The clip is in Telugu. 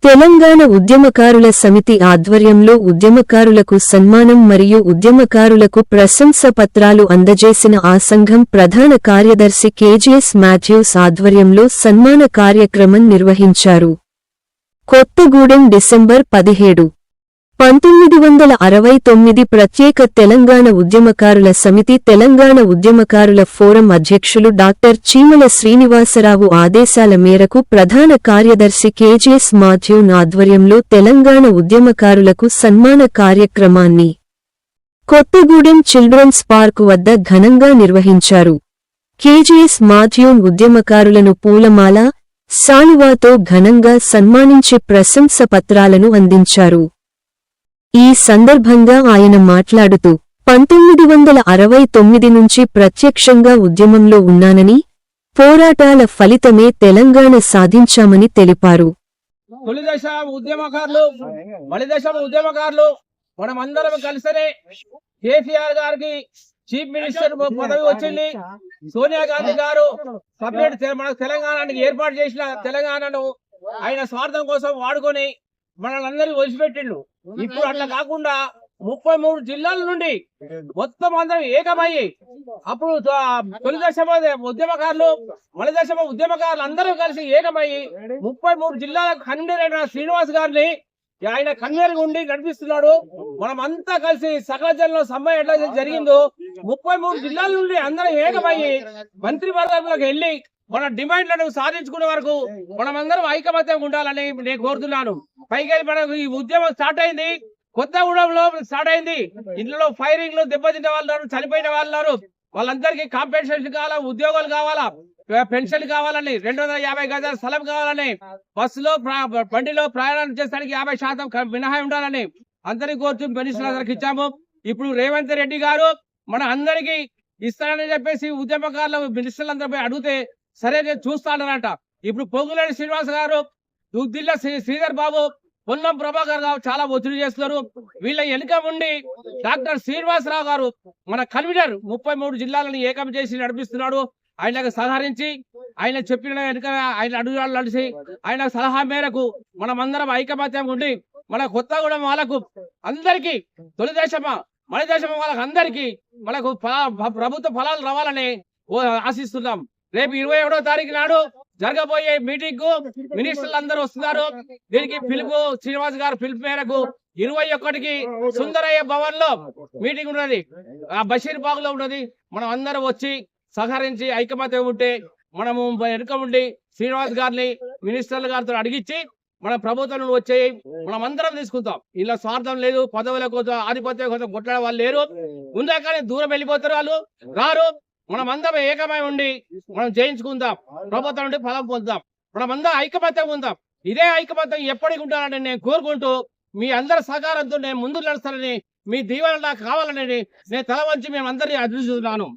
తెలంగాణ ఉద్యమకారుల సమితి ఆధ్వర్యంలో ఉద్యమకారులకు సన్మానం మరియు ఉద్యమకారులకు ప్రశంస పత్రాలు అందజేసిన ఆ సంఘం ప్రధాన కార్యదర్శి కేజీఎస్ మాథ్యూస్ ఆధ్వర్యంలో సన్మాన కార్యక్రమం నిర్వహించారు. కొత్తగూడెం డిసెంబర్ 17, 1969 ప్రత్యేక తెలంగాణ ఉద్యమకారుల సమితి తెలంగాణ ఉద్యమకారుల ఫోరం అధ్యక్షులు డాక్టర్ చీమల శ్రీనివాసరావు ఆదేశాల మేరకు ప్రధాన కార్యదర్శి కేజీఎస్ మాథ్యూన్ ఆధ్వర్యంలో తెలంగాణ ఉద్యమకారులకు సన్మాన కార్యక్రమాన్ని కొత్తగూడెం చిల్డ్రన్స్ పార్క్ వద్ద ఘనంగా నిర్వహించారు. కేజీఎస్ మాథ్యూన్ ఉద్యమకారులను పూలమాల, శాలువాతో ఘనంగా సన్మానించి ప్రశంస పత్రాలను అందించారు. ఈ సందర్భంగా ఆయన మాట్లాడుతూ 1969 నుంచి ప్రత్యక్షంగా ఉద్యమంలో ఉన్నానని, పోరాటాల ఫలితమే తెలంగాణ సాధించామని తెలిపారు. తొలిదశ ఉద్యమకారులు మనమందరం కలిసనే కేసీఆర్ గారికి చీఫ్ మినిస్టర్ పదవి వచ్చింది. సోనియా గాంధీ గారు సపరేట్ మన తెలంగాణకి ఏర్పాటు చేసిన తెలంగాణను ఆయన స్వార్థం కోసం వాడుకొని మనల్ని వదిలిపెట్టిండు. ఇప్పుడు అట్లా కాకుండా 33 జిల్లాల నుండి మొత్తం అందరం ఏకమయ్యి అప్పుడు తొలిదశ ఉద్యమకారులు మలిదశ ఉద్యమకారులు అందరూ కలిసి ఏకమయ్యి 33 జిల్లాల కన్వీనర్ అయిన శ్రీనివాస్ గారిని ఆయన కన్వీనర్ ఉండి నడిపిస్తున్నాడు. మనం అంతా కలిసి సకల జనంలో సమ్మె ఎట్లా జరిగిందో 33 జిల్లాల నుండి అందరం ఏకమయ్యి మంత్రి వర్గంలోకి వెళ్లి మన డిమాండ్లను సాధించుకునే వరకు మనమందరం ఐకమత్యంగా ఉండాలని నేను కోరుతున్నాను. పైగా మనకు ఈ ఉద్యమం స్టార్ట్ అయింది, కొత్తగూడెంలో స్టార్ట్ అయింది. ఇంట్లో ఫైరింగ్లు, దెబ్బతిన్న వాళ్ళు, చనిపోయిన వాళ్ళు, వాళ్ళందరికీ కాంపెన్సేషన్ కావాలా, ఉద్యోగాలు కావాలా, పెన్షన్ కావాలని, 250 గజాల స్థలం కావాలని, బస్సులో బండిలో ప్రయాణం చేసడానికి 50% మినహాయి ఉండాలని అందరికీ కోరుతూ పెన్షన్ అందరికి ఇచ్చాము. ఇప్పుడు రేవంత్ రెడ్డి గారు మన అందరికీ ఇస్తానని చెప్పేసి ఉద్యమకారుల మినిస్టర్లందరిపై అడిగితే సరే చూస్తానట. ఇప్పుడు పొంగులేని శ్రీనివాస్ గారు, దుద్దిల్ల శ్రీధర్ బాబు, పొన్నం ప్రభాకర్ గారు చాలా ఒత్తిడి చేస్తున్నారు. వీళ్ళ వెనుక ఉండి డాక్టర్ శ్రీనివాసరావు గారు మన కన్వీనర్ 33 జిల్లాలను ఏకం చేసి నడిపిస్తున్నాడు. ఆయనకు సహకరించి ఆయన చెప్పిన వెనుక ఆయన అడుగులు నడిచి ఆయన సలహా మేరకు మనమందరం ఐకమత్యం ఉండి మన కొత్తగూడెం వాళ్ళకు అందరికీ తొలిదేశమా మలిదేశమా వాళ్ళకి అందరికీ మనకు ప్రభుత్వ ఫలాలు రావాలని ఆశిస్తున్నాం. రేపు 21వ తారీఖు నాడు జరగబోయే మీటింగ్ కు మినిస్టర్లు అందరూ వస్తున్నారు. దీనికి పిలుపు శ్రీనివాస్ గారు పిలుపు మేరకు 21కి సుందరయ్య భవన్ లో మీటింగ్ ఉన్నది, ఆ బషీర్ బాగ్ లో ఉన్నది. మనం అందరం వచ్చి సహకరించి ఐకమత్యం ఉంటే మనము వెనుక ఉండి శ్రీనివాస్ గారిని మినిస్టర్ల గారితో అడిగించి మన ప్రభుత్వం వచ్చే మనం అందరం తీసుకుంటాం. ఇలా స్వార్థం లేదు, పదవుల కోసం ఆధిపత్యం కోసం కొట్టడం వాళ్ళు లేరు. ఉందా కానీ దూరం వెళ్ళిపోతారు, వాళ్ళు రారు. మనం అందరం ఏకమై ఉండి మనం జయించుకుందాం, ప్రభుత్వం నుండి ఫలం పొందుదాం, మనం అందరం ఐకమత్యం ఉందాం. ఇదే ఐకమత్యం ఎప్పటికి ఉండాలని నేను కోరుకుంటూ మీ అందరి సహకారంతో నేను ముందు నడుస్తానని, మీ దీవెన నాకు కావాలని నేను తల వంచి మేము అందరినీ అభినందిస్తున్నాను.